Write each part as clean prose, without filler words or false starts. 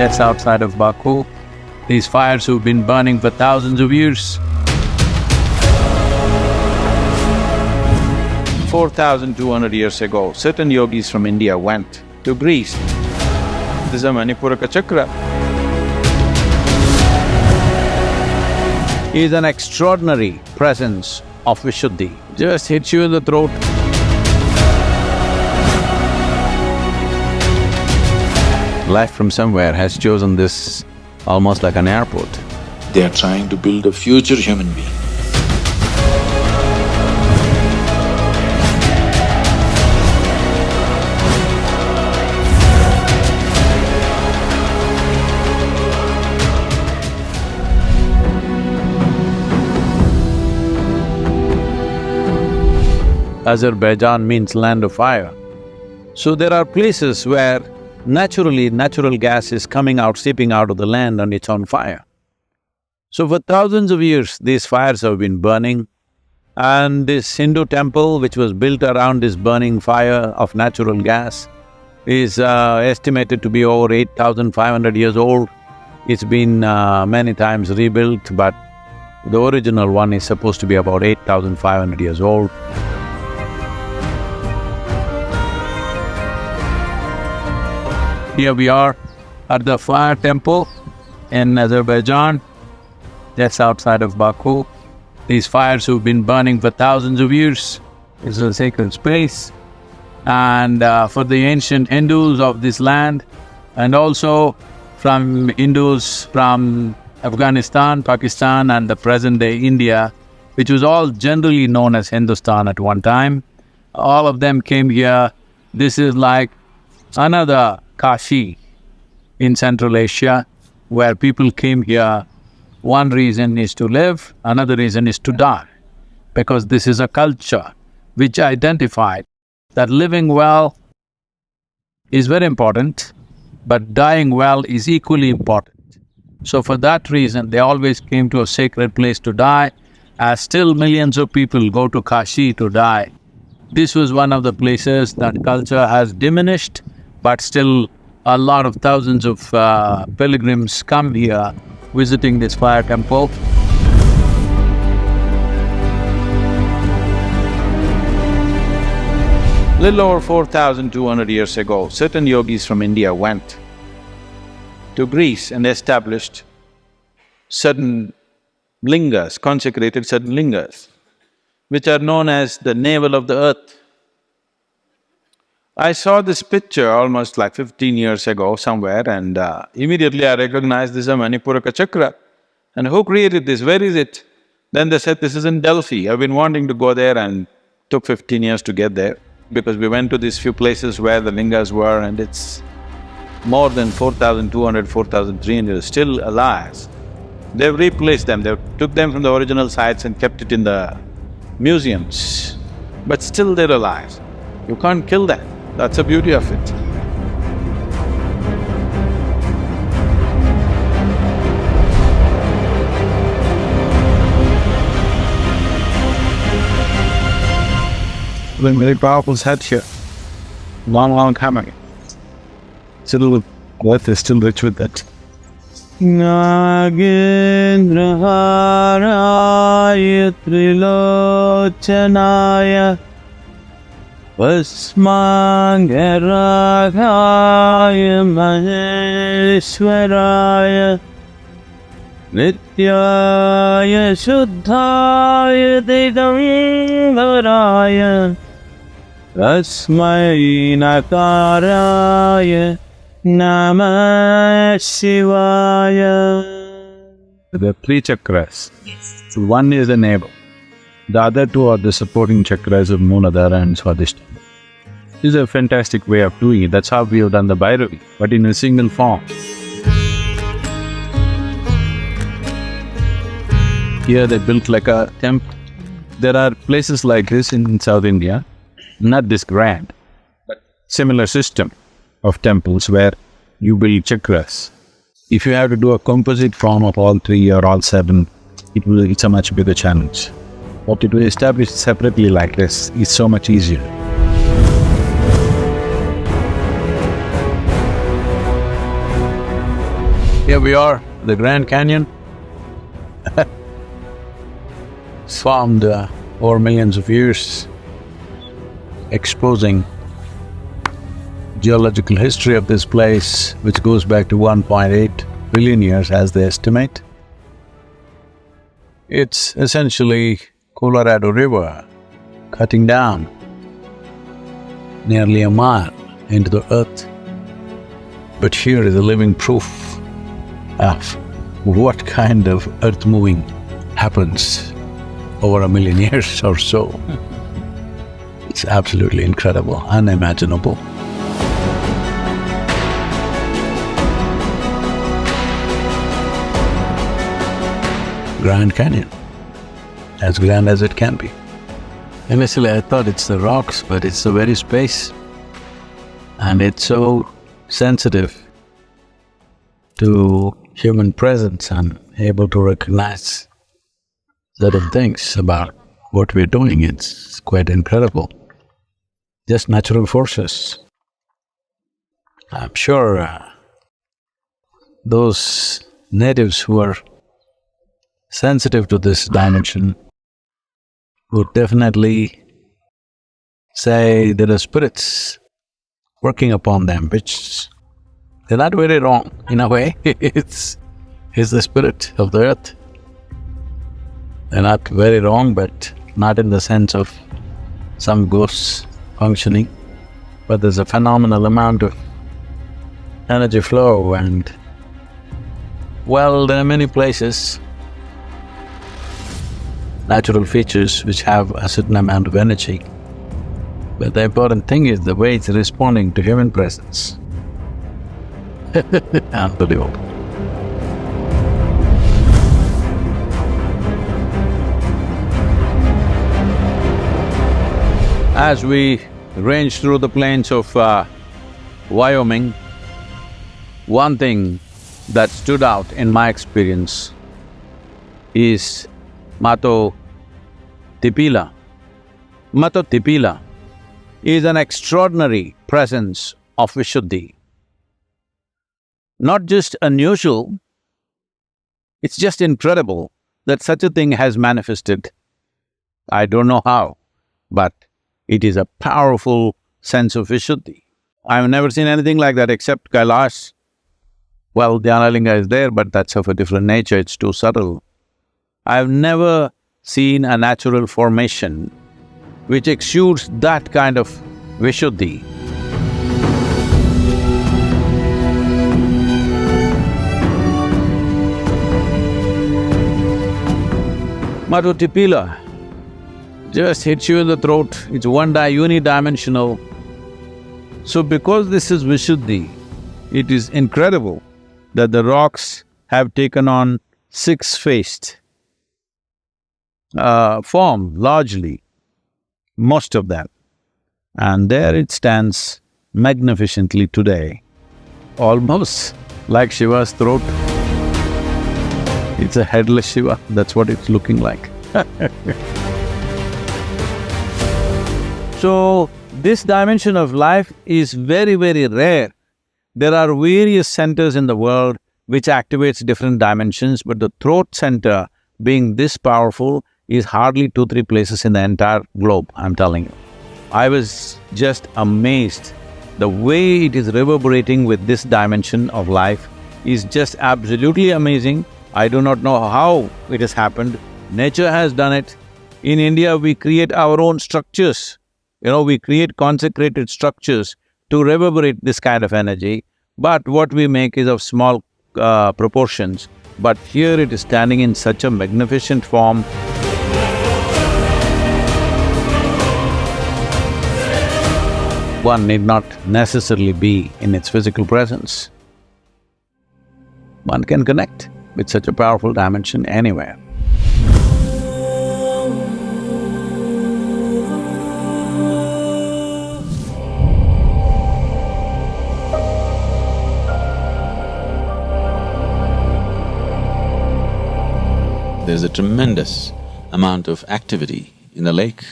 just outside of Baku. These fires who've been burning for thousands of years. 4,200 years ago, certain yogis from India went to Greece. This is a Manipuraka chakra. He is an extraordinary presence of Vishuddhi, just hits you in the throat. Life from somewhere has chosen this almost like an airport. They are trying to build a future human being. Azerbaijan means land of fire. So there are places where naturally natural gas is coming out, seeping out of the land and it's on fire. So for thousands of years, these fires have been burning, and this Hindu temple which was built around this burning fire of natural gas is estimated to be over 8,500 years old. It's been many times rebuilt, but the original one is supposed to be about 8,500 years old. Here we are at the fire temple in Azerbaijan, just outside of Baku. These fires who've been burning for thousands of years. It's a sacred space. And for the ancient Hindus of this land, and also from Hindus from Afghanistan, Pakistan and the present-day India, which was all generally known as Hindustan at one time, all of them came here. This is like another Kashi in Central Asia, where people came here. One reason is to live, another reason is to die, because this is a culture which identified that living well is very important, but dying well is equally important. So for that reason, they always came to a sacred place to die, as still millions of people go to Kashi to die. This was one of the places that culture has diminished, but still a lot of thousands of pilgrims come here visiting this fire temple. Little over 4,200 years ago, certain yogis from India went to Greece and established certain lingas, consecrated certain lingas, which are known as the navel of the earth. I saw this picture almost like 15 years ago somewhere, and immediately I recognized this is a Manipuraka chakra. And who created this? Where is it? Then they said, this is in Delphi. I've been wanting to go there and took 15 years to get there, because we went to these few places where the lingas were, and it's more than 4,200, 4,300 still alive. They've replaced them, they took them from the original sites and kept it in the museums, but still they're alive. You can't kill them. That's the beauty of it. Very powerful set here. Long coming. Still, earth is still rich with that. Nagendraharaya Trilochanaya Vasmangaragaya Maheshwaraya Nityaya Shuddhaya Digambaraya Tasmai Nakaraya Namah Shivaya. There are three chakras. Yes. So one is the navel. The other two are the supporting chakras of Mooladhara and Swadhisthana. This is a fantastic way of doing it. That's how we have done the Bhairavi, but in a single form. Here they built like a temple. There are places like this in South India, not this grand, but similar system of temples where you build chakras. If you have to do a composite form of all three or all seven, it's a much bigger challenge. But to establish separately like this is so much easier. Here we are, the Grand Canyon. It's formed over millions of years, exposing geological history of this place, which goes back to 1.8 billion years as they estimate. It's essentially Colorado River cutting down nearly a mile into the earth. But here is a living proof of what kind of earth moving happens over a million years or so. It's absolutely incredible, unimaginable. Grand Canyon, as grand as it can be. Initially I thought it's the rocks, but it's the very space. And it's so sensitive to human presence and able to recognize certain things about what we're doing. It's quite incredible. Just natural forces. I'm sure those natives who are sensitive to this dimension would definitely say there are spirits working upon them, which they're not very wrong in a way. It's the spirit of the earth. They're not very wrong, but not in the sense of some ghosts functioning. But there's a phenomenal amount of energy flow and, well, there are many places, natural features which have a certain amount of energy. But the important thing is the way it's responding to human presence. Unbelievable. As we range through the plains of Wyoming, one thing that stood out in my experience is Mato Tipila. Mato Tipila is an extraordinary presence of Vishuddhi. Not just unusual, it's just incredible that such a thing has manifested. I don't know how, but it is a powerful sense of Vishuddhi. I've never seen anything like that except Kailash. Well, Dhyanalinga is there, but that's of a different nature, it's too subtle. I've never seen a natural formation which exudes that kind of Vishuddhi. Mato Tipila just hits you in the throat, it's unidimensional. So because this is Vishuddhi, it is incredible that the rocks have taken on six-faced form, largely, most of them. And there it stands magnificently today, almost like Shiva's throat. It's a headless Shiva, that's what it's looking like. So, this dimension of life is very, very rare. There are various centers in the world which activates different dimensions, but the throat center being this powerful is hardly 2-3 places in the entire globe, I'm telling you. I was just amazed. The way it is reverberating with this dimension of life is just absolutely amazing. I do not know how it has happened. Nature has done it. In India, we create our own structures. We create consecrated structures to reverberate this kind of energy, but what we make is of small proportions. But here it is standing in such a magnificent form. One need not necessarily be in its physical presence. One can connect with such a powerful dimension anywhere. There's a tremendous amount of activity in the lake.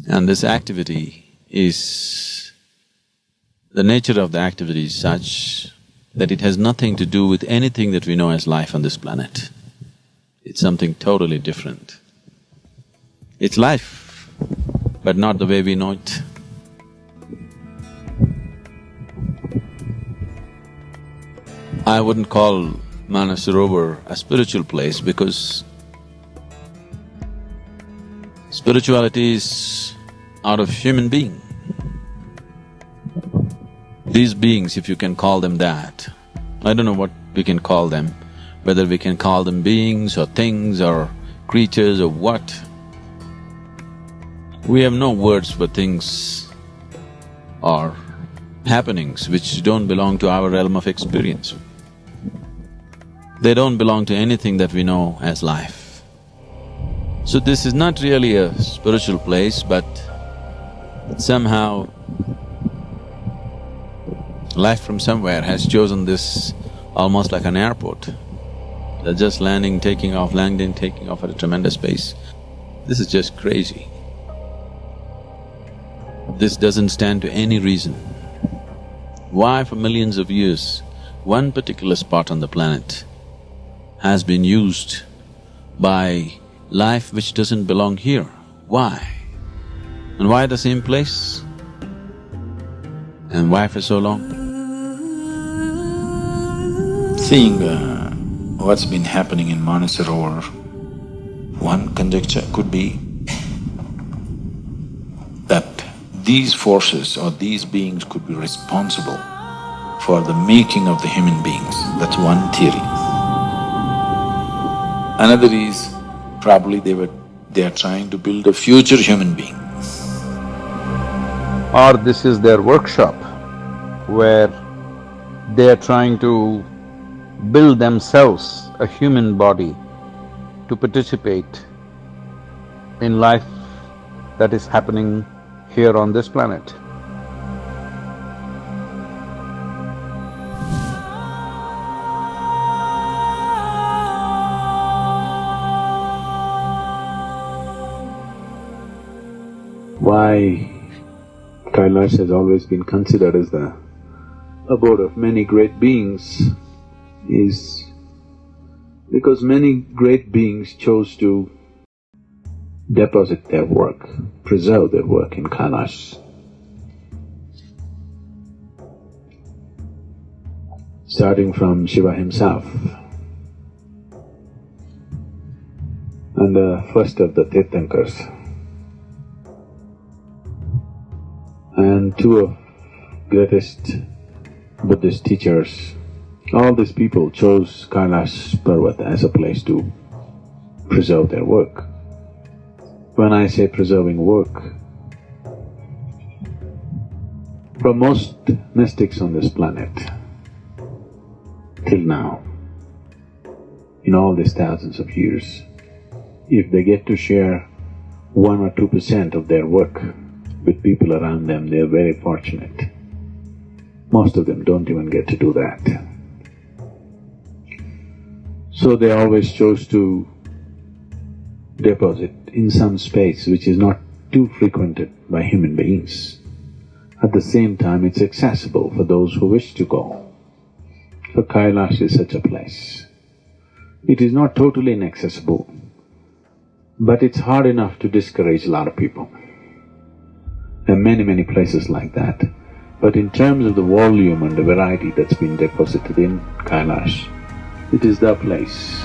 And this activity is… the nature of the activity is such that it has nothing to do with anything that we know as life on this planet. It's something totally different. It's life, but not the way we know it. I wouldn't call Manasarovar a spiritual place because spirituality is out of human being. These beings, if you can call them that, I don't know what we can call them, whether we can call them beings or things or creatures or what. We have no words for things or happenings which don't belong to our realm of experience. They don't belong to anything that we know as life. So this is not really a spiritual place, but somehow life from somewhere has chosen this almost like an airport. They're just landing, taking off, landing, taking off at a tremendous pace. This is just crazy. This doesn't stand to any reason. Why for millions of years, one particular spot on the planet has been used by life which doesn't belong here? Why? And why the same place? And why for so long? Seeing what's been happening in Manasarovar, one conjecture could be that these forces or these beings could be responsible for the making of the human beings. That's one theory. Another is probably they are trying to build a future human being. Or this is their workshop where they are trying to build themselves a human body to participate in life that is happening here on this planet. Why Kailash has always been considered as the abode of many great beings is because many great beings chose to deposit their work, preserve their work in Kailash. Starting from Shiva himself and the first of the Tirthankars, and two of greatest Buddhist teachers. All these people chose Kailash Parvat as a place to preserve their work. When I say preserving work, for most mystics on this planet, till now, in all these thousands of years, if they get to share 1 or 2% of their work with people around them, they're very fortunate. Most of them don't even get to do that. So they always chose to deposit in some space which is not too frequented by human beings. At the same time, it's accessible for those who wish to go. So Kailash is such a place. It is not totally inaccessible, but it's hard enough to discourage a lot of people. There are many places like that. But in terms of the volume and the variety that's been deposited in Kailash, it is the place.